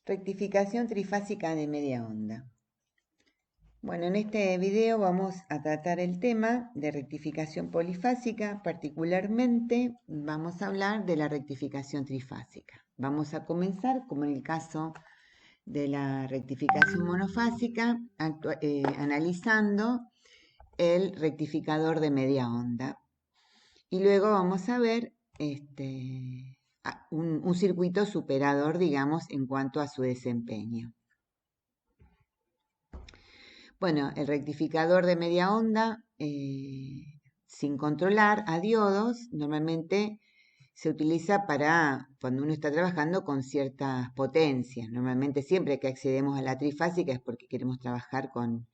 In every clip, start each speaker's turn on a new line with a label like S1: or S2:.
S1: Rectificación trifásica de media onda. Bueno, en este video vamos a tratar el tema de rectificación polifásica, particularmente vamos a hablar de la rectificación trifásica. Vamos a comenzar, como en el caso de la rectificación monofásica, analizando el rectificador de media onda. Y luego vamos a ver un circuito superador, digamos, en cuanto a su desempeño. Bueno, el rectificador de media onda, sin controlar a diodos, normalmente se utiliza para cuando uno está trabajando con ciertas potencias. Normalmente siempre que accedemos a la trifásica es porque queremos trabajar con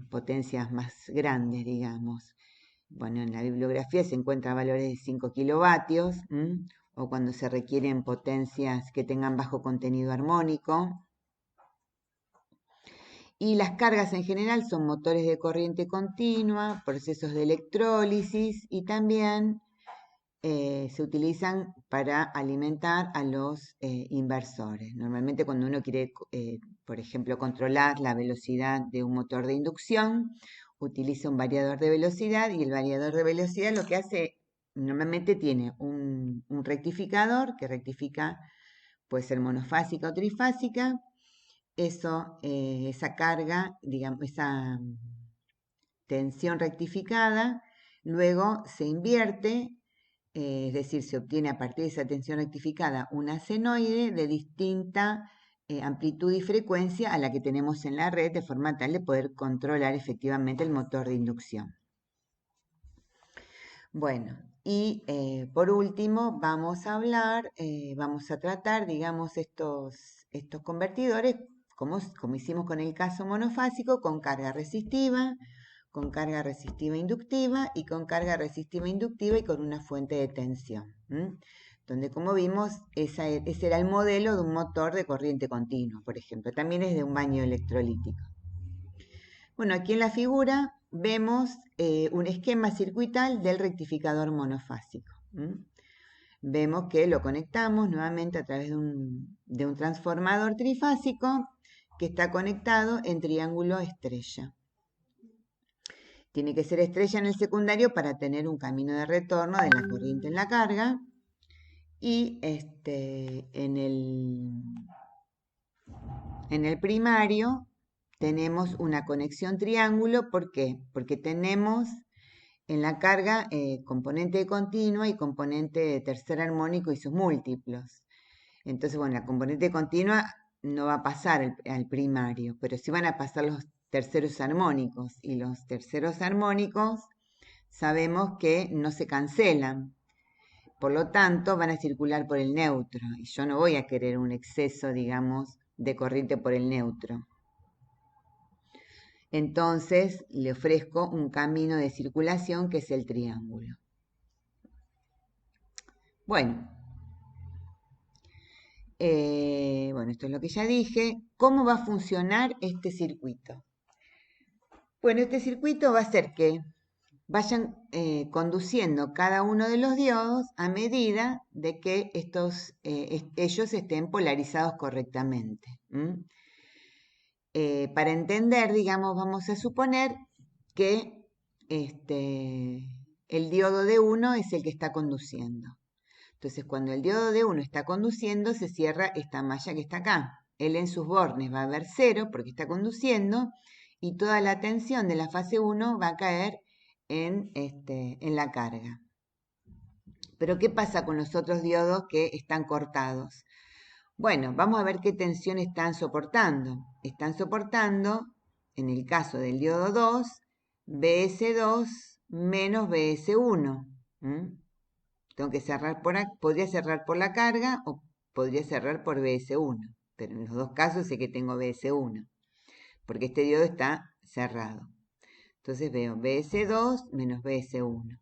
S1: potencias más grandes, digamos. Bueno, en la bibliografía se encuentran valores de 5 kilovatios, o cuando se requieren potencias que tengan bajo contenido armónico. Y las cargas en general son motores de corriente continua, procesos de electrólisis y también se utilizan para alimentar a los inversores. Normalmente cuando uno quiere, por ejemplo, controlar la velocidad de un motor de inducción, utiliza un variador de velocidad y el variador de velocidad lo que hace, normalmente tiene un rectificador que rectifica, puede ser monofásica o trifásica. Esa carga, digamos, esa tensión rectificada, luego se invierte, es decir, se obtiene a partir de esa tensión rectificada una senoide de distinta amplitud y frecuencia a la que tenemos en la red, de forma tal de poder controlar efectivamente el motor de inducción. Bueno, y por último vamos a hablar, vamos a tratar, digamos, estos convertidores como hicimos con el caso monofásico, con carga resistiva inductiva y con carga resistiva inductiva y con una fuente de tensión. Donde, como vimos, ese era el modelo de un motor de corriente continua, por ejemplo. También es de un baño electrolítico. Bueno, aquí en la figura vemos un esquema circuital del rectificador monofásico. Vemos que lo conectamos nuevamente a través de un transformador trifásico que está conectado en triángulo estrella. Tiene que ser estrella en el secundario para tener un camino de retorno de la corriente en la carga. Y en el primario tenemos una conexión triángulo. ¿Por qué? Porque tenemos en la carga componente de continua y componente de tercer armónico y sus múltiplos. Entonces, bueno, la componente continua no va a pasar al primario, pero sí van a pasar los terceros armónicos. Y los terceros armónicos sabemos que no se cancelan. Por lo tanto, van a circular por el neutro. Y yo no voy a querer un exceso, digamos, de corriente por el neutro. Entonces, le ofrezco un camino de circulación que es el triángulo. Bueno. Bueno, esto es lo que ya dije. ¿Cómo va a funcionar este circuito? Bueno, este circuito va a hacer que vayan conduciendo cada uno de los diodos a medida de que ellos estén polarizados correctamente. Para entender, digamos, vamos a suponer que el diodo de 1 es el que está conduciendo. Entonces, cuando el diodo de 1 está conduciendo, se cierra esta malla que está acá. Él en sus bornes va a haber 0 porque está conduciendo y toda la tensión de la fase 1 va a caer en la carga. Pero, ¿qué pasa con los otros diodos que están cortados? Bueno, vamos a ver qué tensión están soportando. Están soportando, en el caso del diodo 2, BS2 menos BS1. Tengo que cerrar podría cerrar por la carga o podría cerrar por BS1, pero en los dos casos sé que tengo BS1, porque este diodo está cerrado. Entonces veo BS2 menos BS1.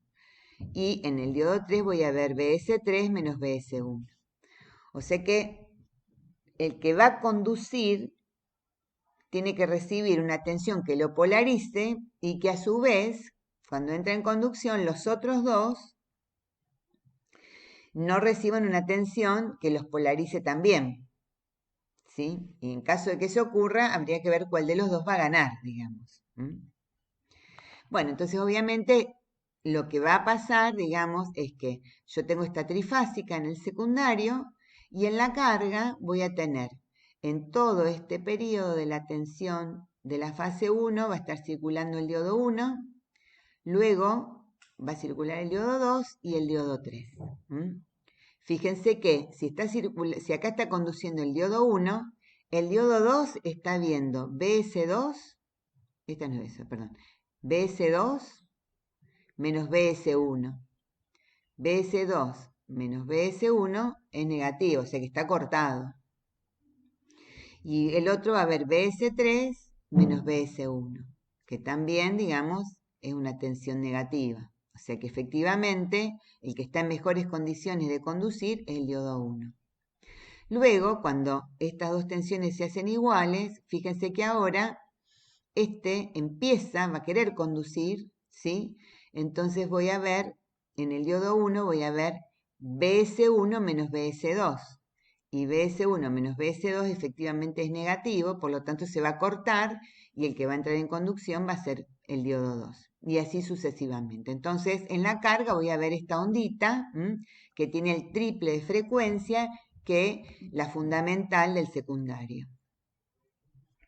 S1: Y en el diodo 3 voy a ver BS3 menos BS1. O sea que el que va a conducir tiene que recibir una tensión que lo polarice y que a su vez, cuando entra en conducción, los otros dos no reciban una tensión que los polarice también. ¿sí? Y en caso de que eso ocurra, habría que ver cuál de los dos va a ganar, digamos. Bueno, entonces obviamente lo que va a pasar, digamos, es que yo tengo esta trifásica en el secundario y en la carga voy a tener en todo este periodo de la tensión de la fase 1 va a estar circulando el diodo 1, luego va a circular el diodo 2 y el diodo 3. Fíjense que si acá está conduciendo el diodo 1, el diodo 2 está viendo BS2, esta no es eso, perdón, BS2 menos BS1. BS2 menos BS1 es negativo, o sea que está cortado. Y el otro va a haber BS3 menos BS1, que también, digamos, es una tensión negativa. O sea que efectivamente el que está en mejores condiciones de conducir es el diodo 1. Luego, cuando estas dos tensiones se hacen iguales, fíjense que ahora este va a querer conducir, ¿sí? Entonces voy a ver, en el diodo 1 voy a ver BS1 menos BS2. Y BS1 menos BS2 efectivamente es negativo, por lo tanto se va a cortar y el que va a entrar en conducción va a ser el diodo 2. Y así sucesivamente. Entonces, en la carga voy a ver esta ondita que tiene el triple de frecuencia que la fundamental del secundario.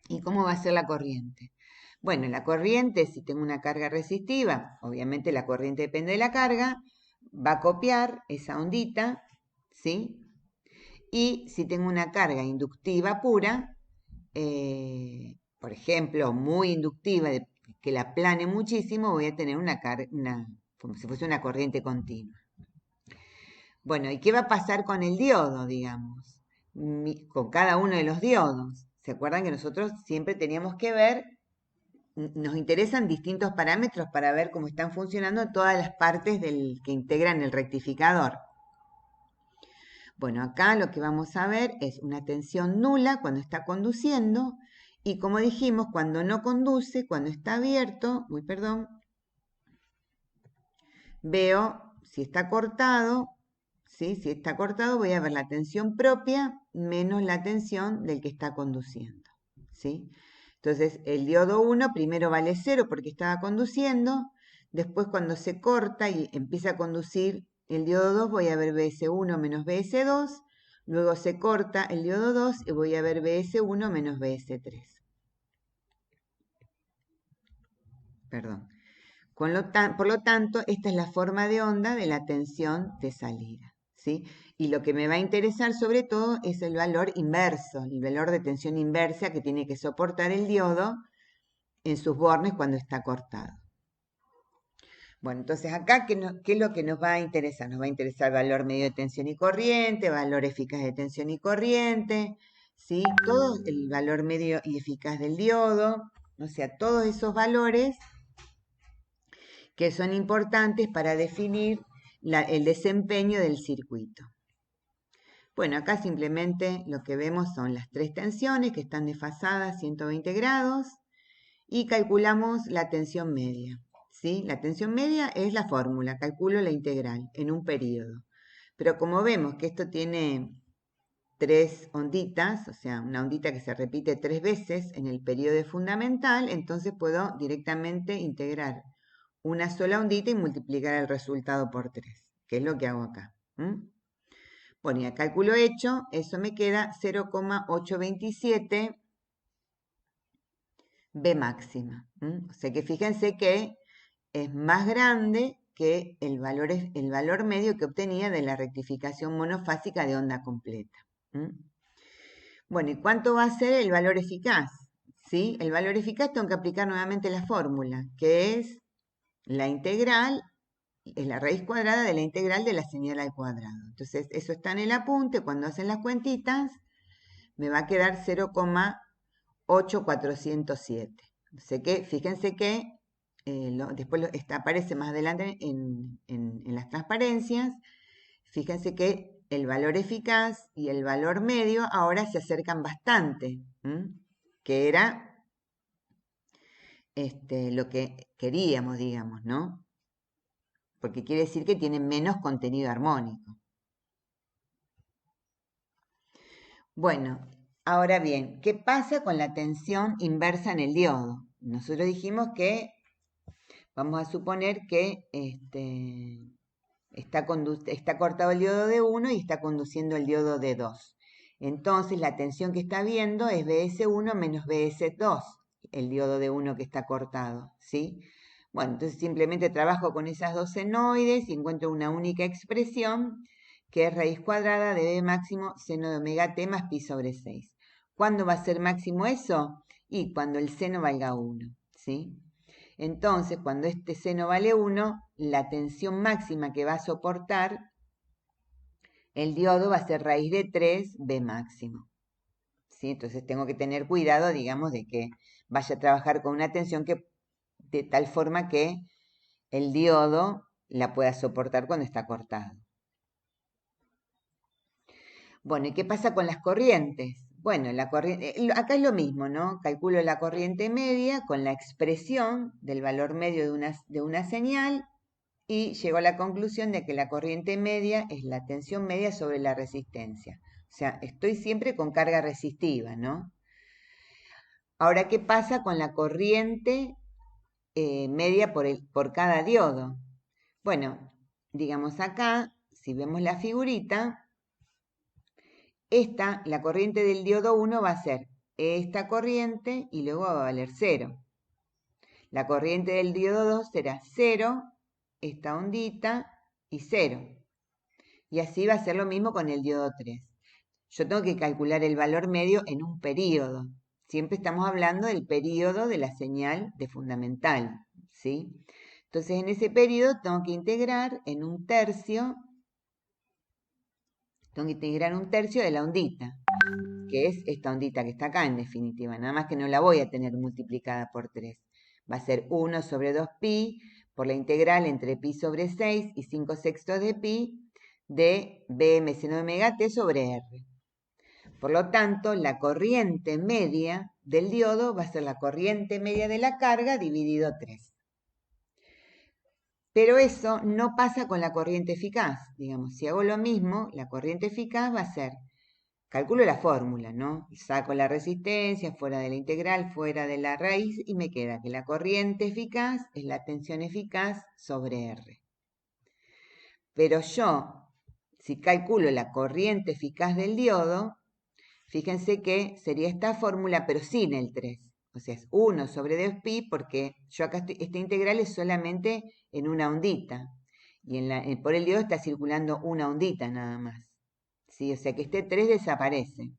S1: ¿Y cómo va a ser la corriente? Bueno, la corriente, si tengo una carga resistiva, obviamente la corriente depende de la carga, va a copiar esa ondita, ¿sí? Y si tengo una carga inductiva pura, por ejemplo, muy inductiva, que la plane muchísimo, voy a tener como si fuese una corriente continua. Bueno, ¿y qué va a pasar con el diodo, digamos? Con cada uno de los diodos. ¿Se acuerdan que nosotros siempre teníamos que ver, nos interesan distintos parámetros para ver cómo están funcionando todas las partes que integran el rectificador? Bueno, acá lo que vamos a ver es una tensión nula cuando está conduciendo y como dijimos, cuando no conduce, cuando está abierto, veo si está cortado, ¿sí? Si está cortado voy a ver la tensión propia menos la tensión del que está conduciendo, ¿sí? Entonces el diodo 1 primero vale 0 porque estaba conduciendo, después cuando se corta y empieza a conducir el diodo 2 voy a ver BS1 menos BS2, luego se corta el diodo 2 y voy a ver BS1 menos BS3. Perdón. Por lo tanto, esta es la forma de onda de la tensión de salida, ¿sí? Y lo que me va a interesar sobre todo es el valor inverso, el valor de tensión inversa que tiene que soportar el diodo en sus bornes cuando está cortado. Bueno, entonces acá, ¿qué es lo que nos va a interesar? Nos va a interesar valor medio de tensión y corriente, valor eficaz de tensión y corriente, ¿sí? Todo el valor medio y eficaz del diodo, o sea, todos esos valores que son importantes para definir el desempeño del circuito. Bueno, acá simplemente lo que vemos son las tres tensiones que están desfasadas 120 grados y calculamos la tensión media. ¿Sí? La tensión media es la fórmula, calculo la integral en un periodo. Pero como vemos que esto tiene tres onditas, o sea, una ondita que se repite 3 veces en el periodo fundamental, entonces puedo directamente integrar una sola ondita y multiplicar el resultado por 3, que es lo que hago acá. Bueno, y a cálculo hecho, eso me queda 0,827 B máxima. O sea que fíjense que es más grande que el valor medio que obtenía de la rectificación monofásica de onda completa. Bueno, ¿y cuánto va a ser el valor eficaz? ¿Sí? El valor eficaz tengo que aplicar nuevamente la fórmula, que es la integral, es la raíz cuadrada de la integral de la señal al cuadrado. Entonces, eso está en el apunte, cuando hacen las cuentitas, me va a quedar 0,8407. O sea que, fíjense que después aparece más adelante en las transparencias, fíjense que el valor eficaz y el valor medio ahora se acercan bastante, que era lo que queríamos, digamos, ¿no? Porque quiere decir que tienen menos contenido armónico. Bueno, Ahora bien, ¿qué pasa con la tensión inversa en el diodo? Nosotros dijimos que, vamos a suponer que está cortado el diodo de 1 y está conduciendo el diodo de 2. Entonces la tensión que está viendo es BS1 menos BS2, el diodo de 1 que está cortado, ¿sí? Bueno, entonces simplemente trabajo con esas dos senoides y encuentro una única expresión que es raíz cuadrada de B máximo seno de omega t más pi sobre 6. ¿Cuándo va a ser máximo eso? Y cuando el seno valga 1, ¿sí? Entonces, cuando este seno vale 1, la tensión máxima que va a soportar el diodo va a ser raíz de 3 B máximo, ¿sí? Entonces tengo que tener cuidado, digamos, de que vaya a trabajar con una tensión de tal forma que el diodo la pueda soportar cuando está cortado. Bueno, ¿y qué pasa con las corrientes? Bueno, acá es lo mismo, ¿no? Calculo la corriente media con la expresión del valor medio de una señal y llego a la conclusión de que la corriente media es la tensión media sobre la resistencia. O sea, estoy siempre con carga resistiva, ¿no? Ahora, ¿qué pasa con la corriente media por cada diodo? Bueno, digamos acá, si vemos la figurita, la corriente del diodo 1 va a ser esta corriente y luego va a valer 0. La corriente del diodo 2 será 0, esta ondita y 0. Y así va a ser lo mismo con el diodo 3. Yo tengo que calcular el valor medio en un período. Siempre estamos hablando del período de la señal de fundamental, ¿sí? Entonces, en ese período tengo que integrar en un tercio, de la ondita, que es esta ondita que está acá en definitiva, nada más que no la voy a tener multiplicada por 3. Va a ser 1 sobre 2pi por la integral entre pi sobre 6 y 5 sextos de pi de bm seno de omega t sobre r. Por lo tanto, la corriente media del diodo va a ser la corriente media de la carga dividido 3. Pero eso no pasa con la corriente eficaz. Digamos, si hago lo mismo, la corriente eficaz va a ser, calculo la fórmula, ¿no? Saco la resistencia fuera de la integral, fuera de la raíz, y me queda que la corriente eficaz es la tensión eficaz sobre R. Pero yo, si calculo la corriente eficaz del diodo, fíjense que sería esta fórmula, pero sin el 3. O sea, es 1 sobre 2pi, porque yo acá esta integral es solamente en una ondita. Y por el diodo está circulando una ondita nada más. ¿Sí? O sea que este 3 desaparece.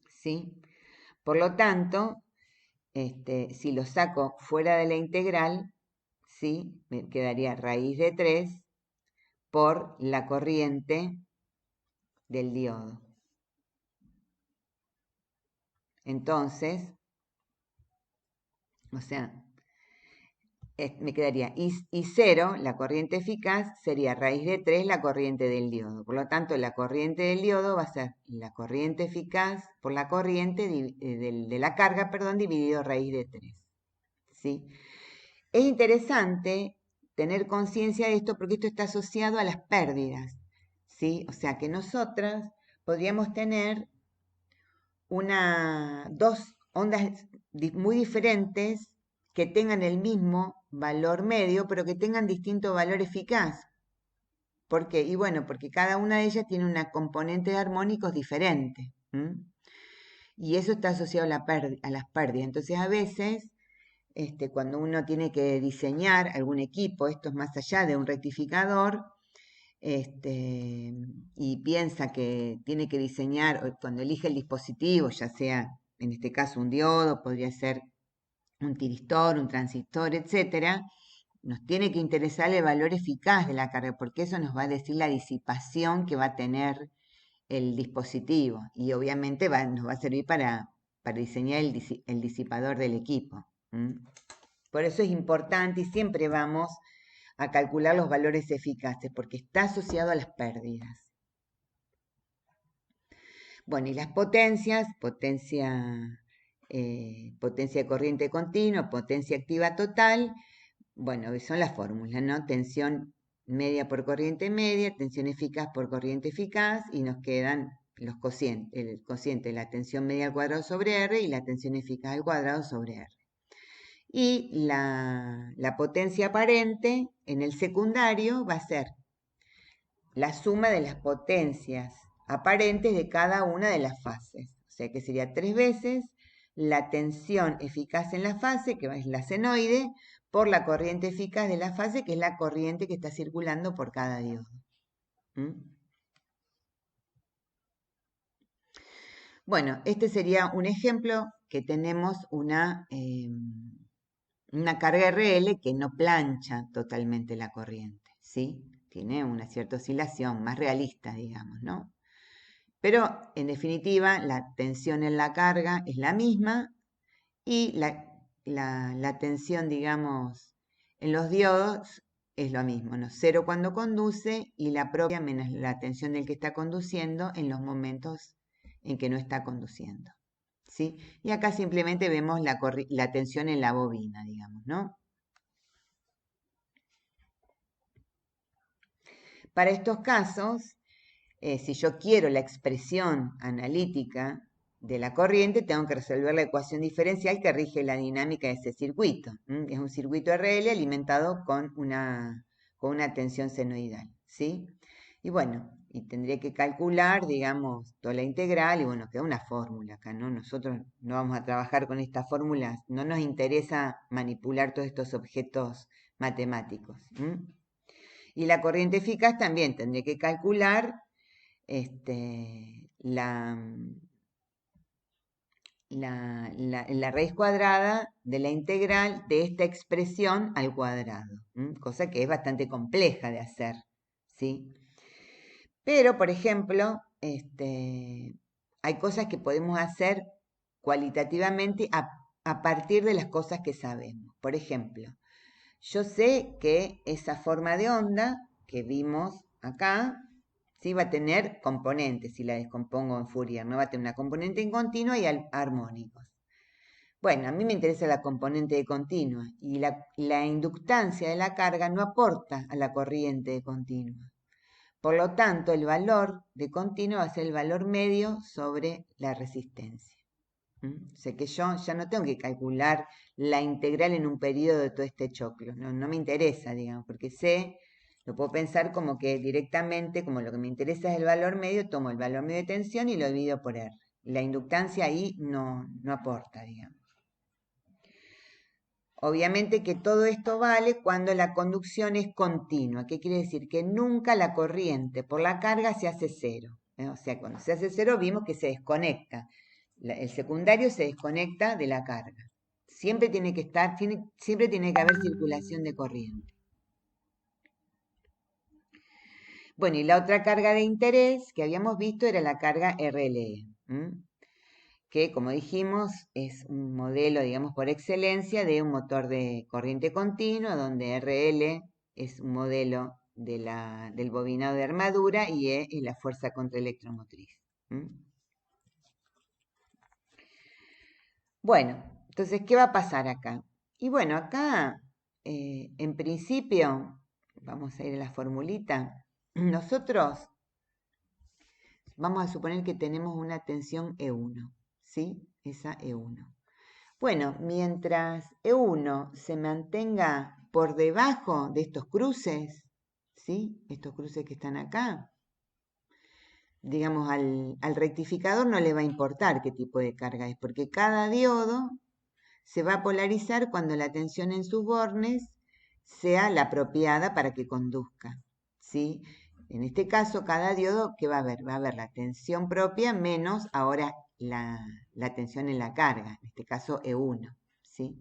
S1: ¿Sí? Por lo tanto, si lo saco fuera de la integral, ¿sí? Me quedaría raíz de 3 por la corriente del diodo. Entonces, o sea, me quedaría y 0, la corriente eficaz, sería raíz de 3 la corriente del diodo. Por lo tanto, la corriente del diodo va a ser la corriente eficaz por la corriente de la carga, perdón, dividido raíz de 3. ¿Sí? Es interesante tener conciencia de esto porque esto está asociado a las pérdidas. ¿Sí? O sea que nosotras podríamos tener dos ondas muy diferentes que tengan el mismo valor medio, pero que tengan distinto valor eficaz. ¿Por qué? Y bueno, porque cada una de ellas tiene una componente de armónicos diferente. Y eso está asociado a las pérdidas. Entonces, a veces, cuando uno tiene que diseñar algún equipo, esto es más allá de un rectificador, y piensa que tiene que diseñar, cuando elige el dispositivo, ya sea en este caso un diodo, podría ser un tiristor, un transistor, etcétera, nos tiene que interesar el valor eficaz de la carga, porque eso nos va a decir la disipación que va a tener el dispositivo y obviamente nos va a servir para diseñar el disipador del equipo. Por eso es importante y siempre vamos a calcular los valores eficaces, porque está asociado a las pérdidas. Bueno, y las potencias, potencia de corriente continua, potencia activa total, bueno, son las fórmulas, ¿no? Tensión media por corriente media, tensión eficaz por corriente eficaz, y nos quedan el cociente de la tensión media al cuadrado sobre R y la tensión eficaz al cuadrado sobre R. Y la potencia aparente en el secundario va a ser la suma de las potencias aparentes de cada una de las fases. O sea que sería 3 veces la tensión eficaz en la fase, que es la senoide, por la corriente eficaz de la fase, que es la corriente que está circulando por cada diodo. ¿Mm? Bueno, este sería un ejemplo que tenemos una carga RL que no plancha totalmente la corriente, ¿sí? Tiene una cierta oscilación más realista, digamos, ¿no? Pero, en definitiva, la tensión en la carga es la misma y la tensión, digamos, en los diodos es lo mismo, ¿no? Cero cuando conduce y la propia menos la tensión del que está conduciendo en los momentos en que no está conduciendo, ¿sí? Y acá simplemente vemos la tensión en la bobina, digamos, ¿no? Para estos casos, si yo quiero la expresión analítica de la corriente, tengo que resolver la ecuación diferencial que rige la dinámica de ese circuito. Es un circuito RL alimentado con una tensión senoidal, ¿sí? Y bueno, y tendría que calcular, digamos, toda la integral, y bueno, queda una fórmula acá, ¿no? Nosotros no vamos a trabajar con estas fórmulas, no nos interesa manipular todos estos objetos matemáticos. Y la corriente eficaz también tendría que calcular la raíz cuadrada de la integral de esta expresión al cuadrado, cosa que es bastante compleja de hacer, ¿sí? Pero, por ejemplo, hay cosas que podemos hacer cualitativamente a partir de las cosas que sabemos. Por ejemplo, yo sé que esa forma de onda que vimos acá, sí va a tener componentes, si la descompongo en Fourier, no va a tener una componente en continua y armónicos. Bueno, a mí me interesa la componente de continua y la inductancia de la carga no aporta a la corriente de continua. Por lo tanto, el valor de continua va a ser el valor medio sobre la resistencia. O sea que yo ya no tengo que calcular la integral en un periodo de todo este choclo, no me interesa, digamos, porque sé, lo puedo pensar como que directamente, como lo que me interesa es el valor medio, tomo el valor medio de tensión y lo divido por R. La inductancia ahí no aporta, digamos. Obviamente que todo esto vale cuando la conducción es continua. ¿Qué quiere decir? Que nunca la corriente por la carga se hace cero. O sea, cuando se hace cero vimos que se desconecta. El secundario se desconecta de la carga. Siempre tiene que siempre tiene que haber circulación de corriente. Bueno, y la otra carga de interés que habíamos visto era la carga RLE. Que, como dijimos, es un modelo, digamos, por excelencia de un motor de corriente continua, donde RL es un modelo del bobinado de armadura y E es la fuerza contraelectromotriz. Bueno, entonces, ¿qué va a pasar acá? Y bueno, acá, en principio, vamos a ir a la formulita, nosotros vamos a suponer que tenemos una tensión E1, ¿sí? Esa E1. Bueno, mientras E1 se mantenga por debajo de estos cruces, ¿sí? Estos cruces que están acá, digamos, al rectificador no le va a importar qué tipo de carga es, porque cada diodo se va a polarizar cuando la tensión en sus bornes sea la apropiada para que conduzca, ¿sí? En este caso, cada diodo, ¿qué va a haber? Va a haber la tensión propia menos ahora la tensión en la carga, en este caso E1, ¿sí?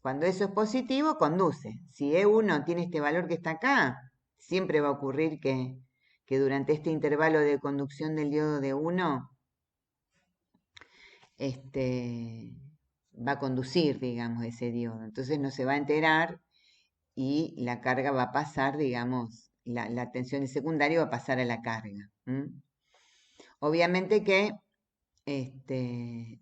S1: Cuando eso es positivo, conduce. Si E1 tiene este valor que está acá, siempre va a ocurrir que durante este intervalo de conducción del diodo de 1, va a conducir, digamos, ese diodo. Entonces no se va a enterar y la carga va a pasar, digamos, la tensión de secundario va a pasar a la carga. Obviamente que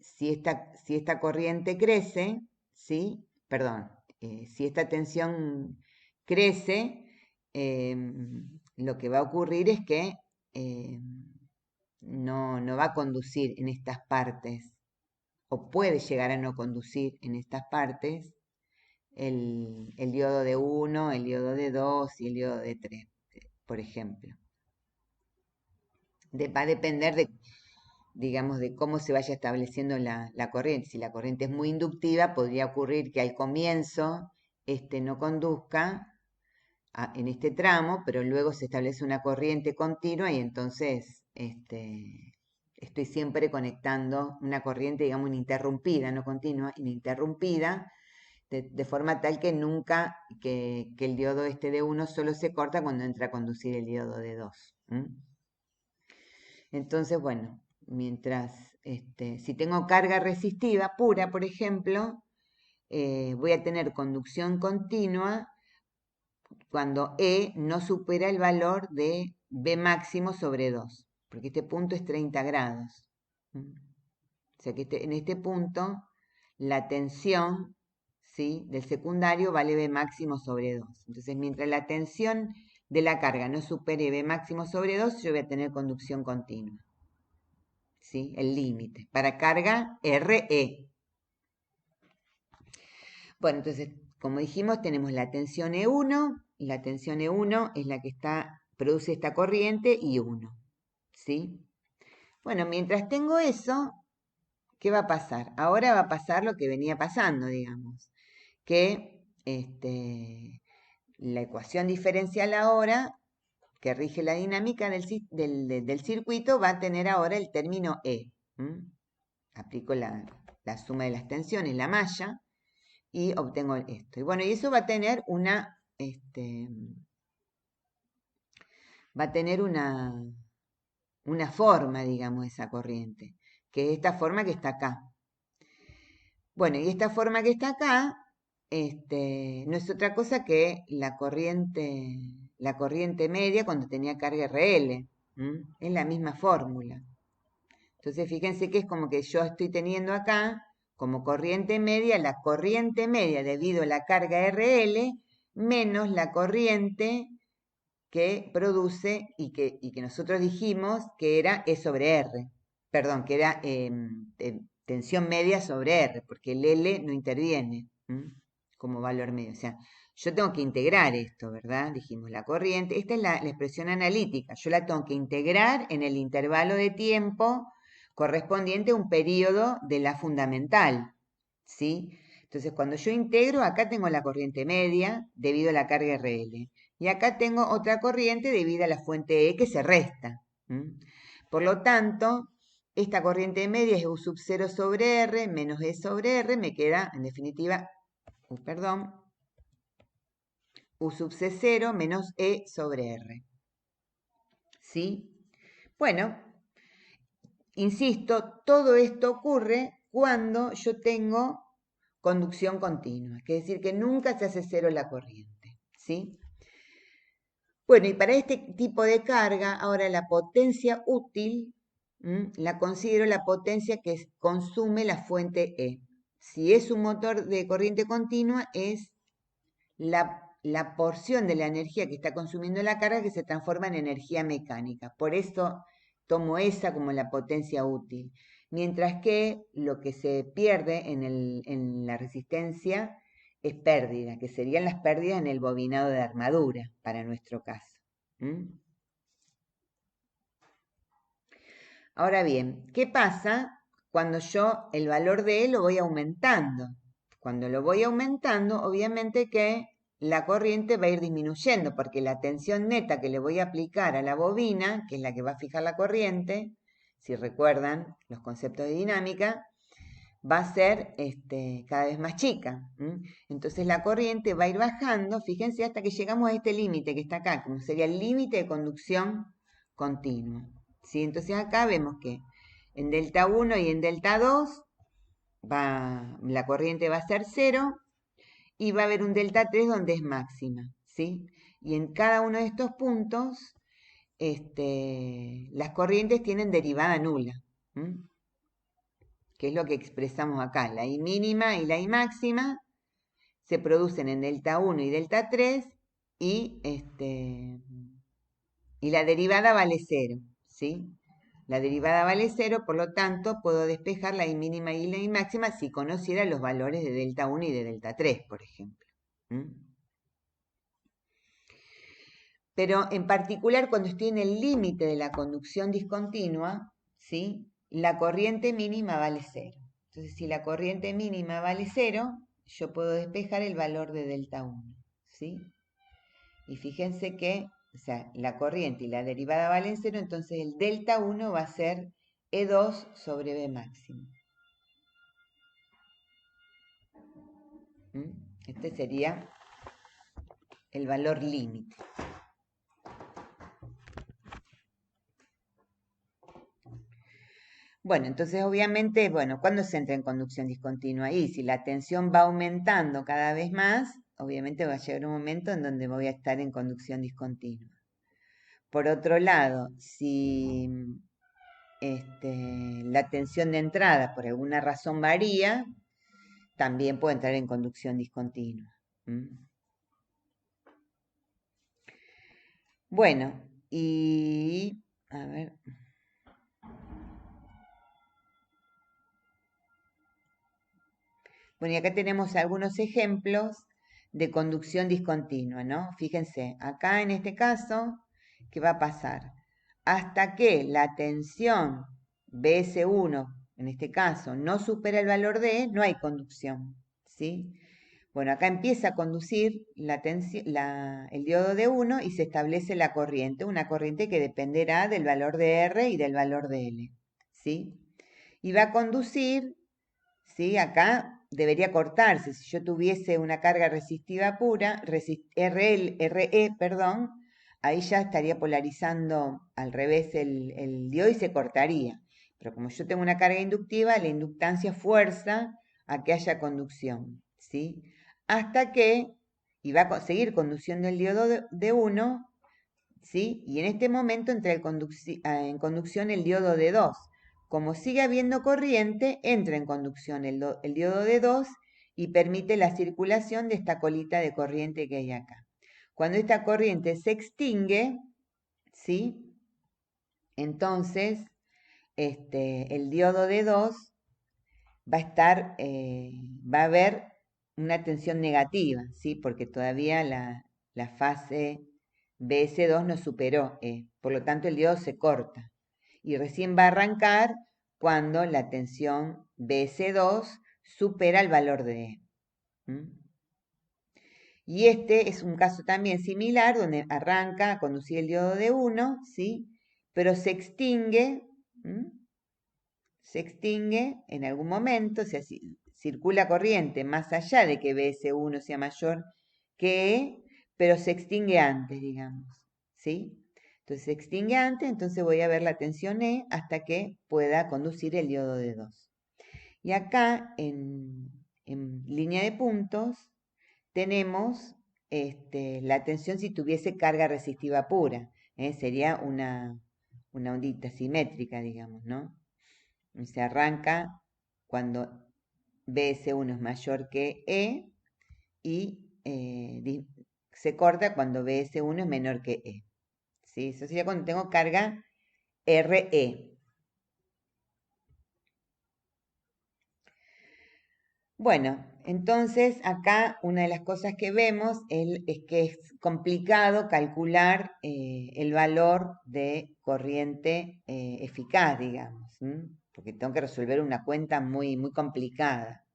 S1: si esta corriente crece, ¿sí? Perdón, si esta tensión crece, lo que va a ocurrir es que no va a conducir en estas partes, o puede llegar a no conducir en estas partes, el diodo de 1, el diodo de 2 y el diodo de 3, por ejemplo. Va a depender de, digamos, de cómo se vaya estableciendo la corriente. Si la corriente es muy inductiva, podría ocurrir que al comienzo no conduzca en este tramo, pero luego se establece una corriente continua y entonces estoy siempre conectando una corriente, digamos, ininterrumpida, no continua, ininterrumpida, de forma tal que nunca, que el diodo de 1 solo se corta cuando entra a conducir el diodo de 2. Entonces, bueno, mientras, si tengo carga resistiva pura, por ejemplo, voy a tener conducción continua cuando E no supera el valor de B máximo sobre 2, porque este punto es 30 grados. O sea que en este punto la tensión, ¿sí?, del secundario vale B máximo sobre 2. Entonces, mientras la tensión de la carga no supere B máximo sobre 2, yo voy a tener conducción continua. ¿Sí? El límite. Para carga RE. Bueno, entonces, como dijimos, tenemos la tensión E1, y la tensión E1 es la que produce esta corriente I1. ¿Sí? Bueno, mientras tengo eso, ¿qué va a pasar? Ahora va a pasar lo que venía pasando, digamos, que la ecuación diferencial ahora, que rige la dinámica del circuito, va a tener ahora el término E. Aplico la suma de las tensiones, la malla, y obtengo esto. Y bueno, y eso va a tener una forma, digamos, esa corriente, que es esta forma que está acá. Bueno, y esta forma que está acá, no es otra cosa que la corriente media cuando tenía carga RL. Es la misma fórmula. Entonces, fíjense que es como que yo estoy teniendo acá, como corriente media, la corriente media debido a la carga RL, menos la corriente que produce y que nosotros dijimos que era E sobre R. Perdón, que era tensión media sobre R, porque el L no interviene como valor medio. O sea, yo tengo que integrar esto, ¿verdad? Dijimos la corriente. Esta es la expresión analítica. Yo la tengo que integrar en el intervalo de tiempo correspondiente a un periodo de la fundamental, ¿sí? Entonces, cuando yo integro, acá tengo la corriente media debido a la carga RL. Y acá tengo otra corriente debido a la fuente E que se resta. Por lo tanto, esta corriente media es U sub 0 sobre R menos E sobre R. Me queda, en definitiva, U sub C0 menos E sobre R. ¿Sí? Bueno, insisto, todo esto ocurre cuando yo tengo conducción continua, que es decir, que nunca se hace cero la corriente, ¿sí? Bueno, y para este tipo de carga, ahora la potencia útil, la considero la potencia que consume la fuente E. Si es un motor de corriente continua, es la porción de la energía que está consumiendo la carga que se transforma en energía mecánica. Por eso tomo esa como la potencia útil. Mientras que lo que se pierde en la resistencia es pérdida, que serían las pérdidas en el bobinado de armadura, para nuestro caso. Ahora bien, ¿qué pasa cuando yo el valor de E lo voy aumentando? Cuando lo voy aumentando, obviamente que la corriente va a ir disminuyendo, porque la tensión neta que le voy a aplicar a la bobina, que es la que va a fijar la corriente, si recuerdan los conceptos de dinámica, va a ser cada vez más chica. Entonces la corriente va a ir bajando, fíjense, hasta que llegamos a este límite que está acá, como sería el límite de conducción continua. ¿Sí? Entonces acá vemos que en delta 1 y en delta 2 la corriente va a ser 0 y va a haber un delta 3 donde es máxima. ¿Sí? Y en cada uno de estos puntos las corrientes tienen derivada nula. Que es lo que expresamos acá. La I mínima y la I máxima se producen en delta 1 y delta 3 y la derivada vale 0, ¿sí? La derivada vale 0, por lo tanto, puedo despejar la I mínima y la I máxima si conociera los valores de delta 1 y de delta 3, por ejemplo. Pero en particular cuando estoy en el límite de la conducción discontinua, ¿sí? La corriente mínima vale 0. Entonces, si la corriente mínima vale 0, yo puedo despejar el valor de delta 1, ¿sí? Y fíjense que, o sea, la corriente y la derivada valen 0, entonces el delta 1 va a ser E2 sobre B máximo. Este sería el valor límite. Bueno, entonces obviamente, ¿cuándo se entra en conducción discontinua? Y si la tensión va aumentando cada vez más, obviamente va a llegar un momento en donde voy a estar en conducción discontinua. Por otro lado, si la tensión de entrada por alguna razón varía, también puede entrar en conducción discontinua. Bueno, y a ver. Bueno, y acá tenemos algunos ejemplos de conducción discontinua, ¿no? Fíjense, acá en este caso, ¿qué va a pasar? Hasta que la tensión BS1, en este caso, no supera el valor de E, no hay conducción, ¿sí? Bueno, acá empieza a conducir el diodo de 1 y se establece la corriente, una corriente que dependerá del valor de R y del valor de L, ¿sí? Y va a conducir, ¿sí? Acá debería cortarse. Si yo tuviese una carga resistiva pura, RE, perdón, ahí ya estaría polarizando al revés el diodo y se cortaría. Pero como yo tengo una carga inductiva, la inductancia fuerza a que haya conducción, ¿sí? Hasta que, y va a seguir conduciendo el diodo de 1, ¿sí? Y en este momento entra en conducción el diodo de 2. Como sigue habiendo corriente, entra en conducción el diodo de 2 y permite la circulación de esta colita de corriente que hay acá. Cuando esta corriente se extingue, ¿sí? Entonces, el diodo de 2 va a haber una tensión negativa, ¿sí? Porque todavía la fase BS2 no superó E, por lo tanto el diodo se corta y recién va a arrancar cuando la tensión BS2 supera el valor de E. Y este es un caso también similar, donde arranca a conducir el diodo de 1, ¿sí? Pero se extingue en algún momento, o sea, circula corriente más allá de que BS1 sea mayor que E, pero se extingue antes, digamos, ¿sí? Entonces se extingue antes, entonces voy a ver la tensión E hasta que pueda conducir el diodo de 2. Y acá, en línea de puntos, tenemos la tensión si tuviese carga resistiva pura, sería una ondita simétrica, digamos, ¿no? Se arranca cuando BS1 es mayor que E y se corta cuando BS1 es menor que E. ¿Sí? Eso sería cuando tengo carga RE. Bueno, entonces acá una de las cosas que vemos es que es complicado calcular el valor de corriente eficaz, digamos, porque tengo que resolver una cuenta muy, muy complicada.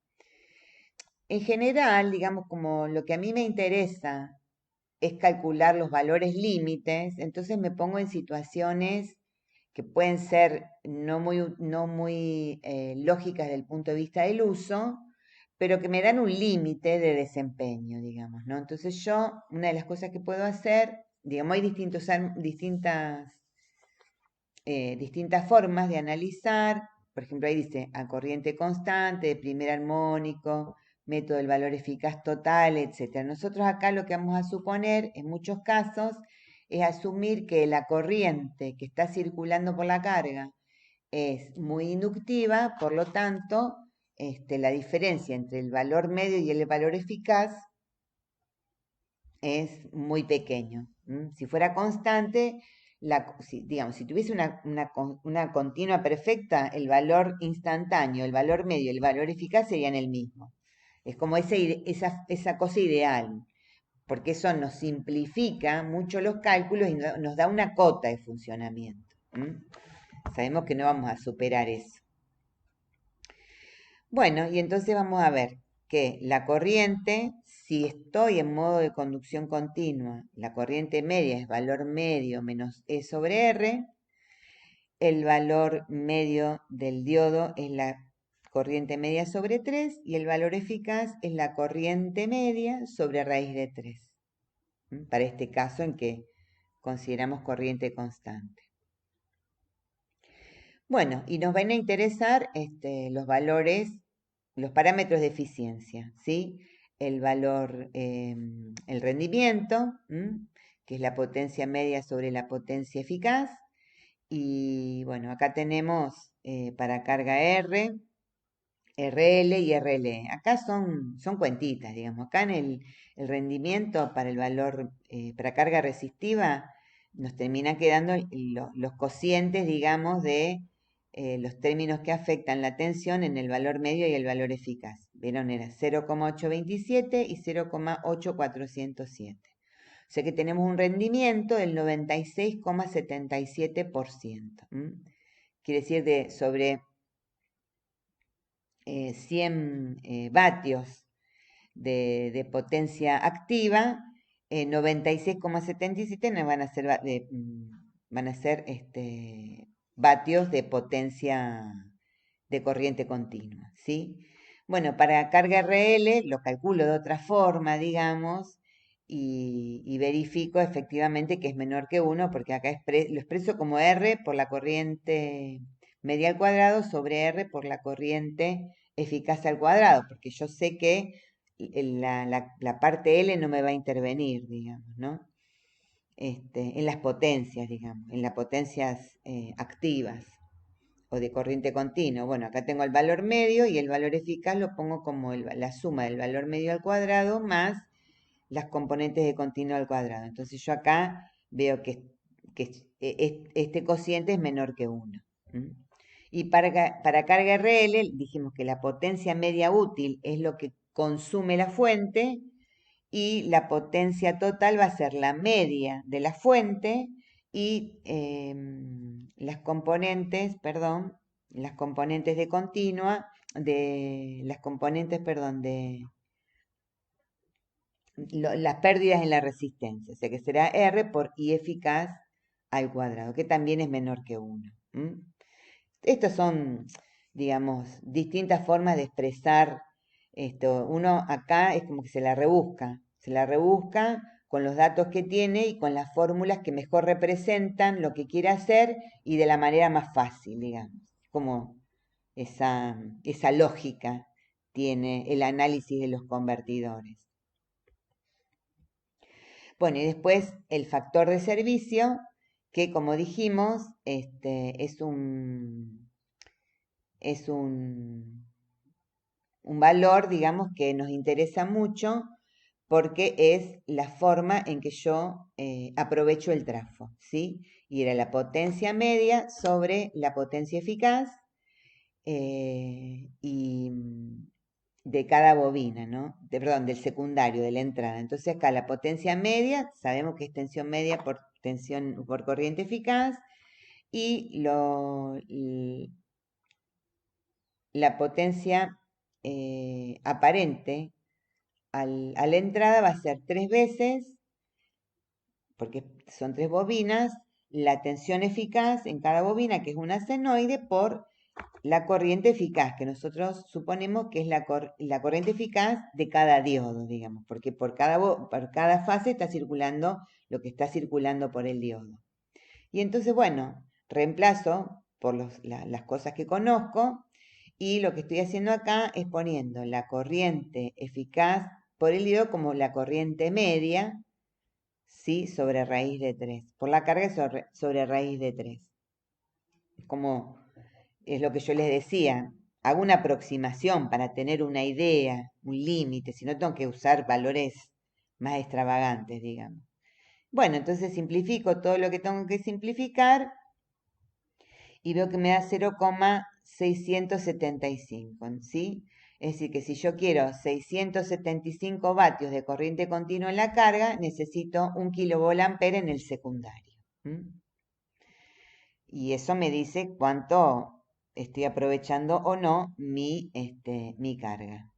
S1: En general, digamos, como lo que a mí me interesa es calcular los valores límites, entonces me pongo en situaciones que pueden ser no muy lógicas desde el punto de vista del uso, pero que me dan un límite de desempeño, digamos, ¿no? Entonces yo, una de las cosas que puedo hacer, digamos, hay distintas formas de analizar, por ejemplo, ahí dice a corriente constante, de primer armónico, método del valor eficaz total, etc. Nosotros acá lo que vamos a suponer, en muchos casos, es asumir que la corriente que está circulando por la carga es muy inductiva, por lo tanto, la diferencia entre el valor medio y el valor eficaz es muy pequeño. Si fuera constante, digamos, si tuviese una continua perfecta, el valor instantáneo, el valor medio, el valor eficaz serían el mismo. Es como esa cosa ideal, porque eso nos simplifica mucho los cálculos y nos da una cota de funcionamiento. Sabemos que no vamos a superar eso. Bueno, y entonces vamos a ver que la corriente, si estoy en modo de conducción continua, la corriente media es valor medio menos E sobre R, el valor medio del diodo es la corriente media sobre 3 y el valor eficaz es la corriente media sobre raíz de 3. Para este caso en que consideramos corriente constante. Bueno, y nos van a interesar los valores, los parámetros de eficiencia, ¿sí? El valor, el rendimiento, que es la potencia media sobre la potencia eficaz. Y bueno, acá tenemos para carga R, RL y RLE. Acá son cuentitas, digamos. Acá en el rendimiento para el valor, para carga resistiva, nos termina quedando los cocientes, digamos, de los términos que afectan la tensión en el valor medio y el valor eficaz. ¿Vieron? Era 0,827 y 0,8407. O sea que tenemos un rendimiento del 96,77%. Quiere decir sobre 100 vatios de potencia activa, 96,77 no van a ser, van a ser vatios de potencia de corriente continua, ¿sí? Bueno, para carga RL lo calculo de otra forma, digamos, y verifico efectivamente que es menor que 1, porque acá lo expreso como R por la corriente media al cuadrado sobre R por la corriente eficaz al cuadrado, porque yo sé que la parte L no me va a intervenir, digamos, ¿no? En las potencias, digamos, en las potencias activas o de corriente continua. Bueno, acá tengo el valor medio y el valor eficaz lo pongo como la suma del valor medio al cuadrado más las componentes de continuo al cuadrado. Entonces yo acá veo que este cociente es menor que 1. Y para carga RL dijimos que la potencia media útil es lo que consume la fuente y la potencia total va a ser la media de la fuente y las componentes de continua, las pérdidas en la resistencia, o sea que será R por I eficaz al cuadrado, que también es menor que 1. Estas son, digamos, distintas formas de expresar esto. Uno acá es como que se la rebusca con los datos que tiene y con las fórmulas que mejor representan lo que quiere hacer y de la manera más fácil, digamos. Como esa lógica tiene el análisis de los convertidores. Bueno, y después el factor de servicio, que como dijimos, es un valor, digamos, que nos interesa mucho porque es la forma en que yo aprovecho el trafo, ¿sí? Y era la potencia media sobre la potencia eficaz y de cada bobina, ¿no? Perdón, del secundario, de la entrada. Entonces acá la potencia media, sabemos que es tensión media por corriente eficaz, y la potencia aparente a la entrada va a ser 3 veces, porque son 3 bobinas, la tensión eficaz en cada bobina, que es una senoide, por la corriente eficaz, que nosotros suponemos que es la corriente eficaz de cada diodo, digamos, porque por cada fase está circulando lo que está circulando por el diodo. Y entonces, bueno, reemplazo por las cosas que conozco y lo que estoy haciendo acá es poniendo la corriente eficaz por el diodo como la corriente media, ¿sí? Sobre raíz de 3, por la carga sobre raíz de 3. Como es lo que yo les decía, hago una aproximación para tener una idea, un límite, si no tengo que usar valores más extravagantes, digamos. Bueno, entonces simplifico todo lo que tengo que simplificar y veo que me da 0,675, ¿sí? Es decir, que si yo quiero 675 vatios de corriente continua en la carga, necesito 1 kilovolt-ampere en el secundario. Y eso me dice cuánto estoy aprovechando o no mi carga.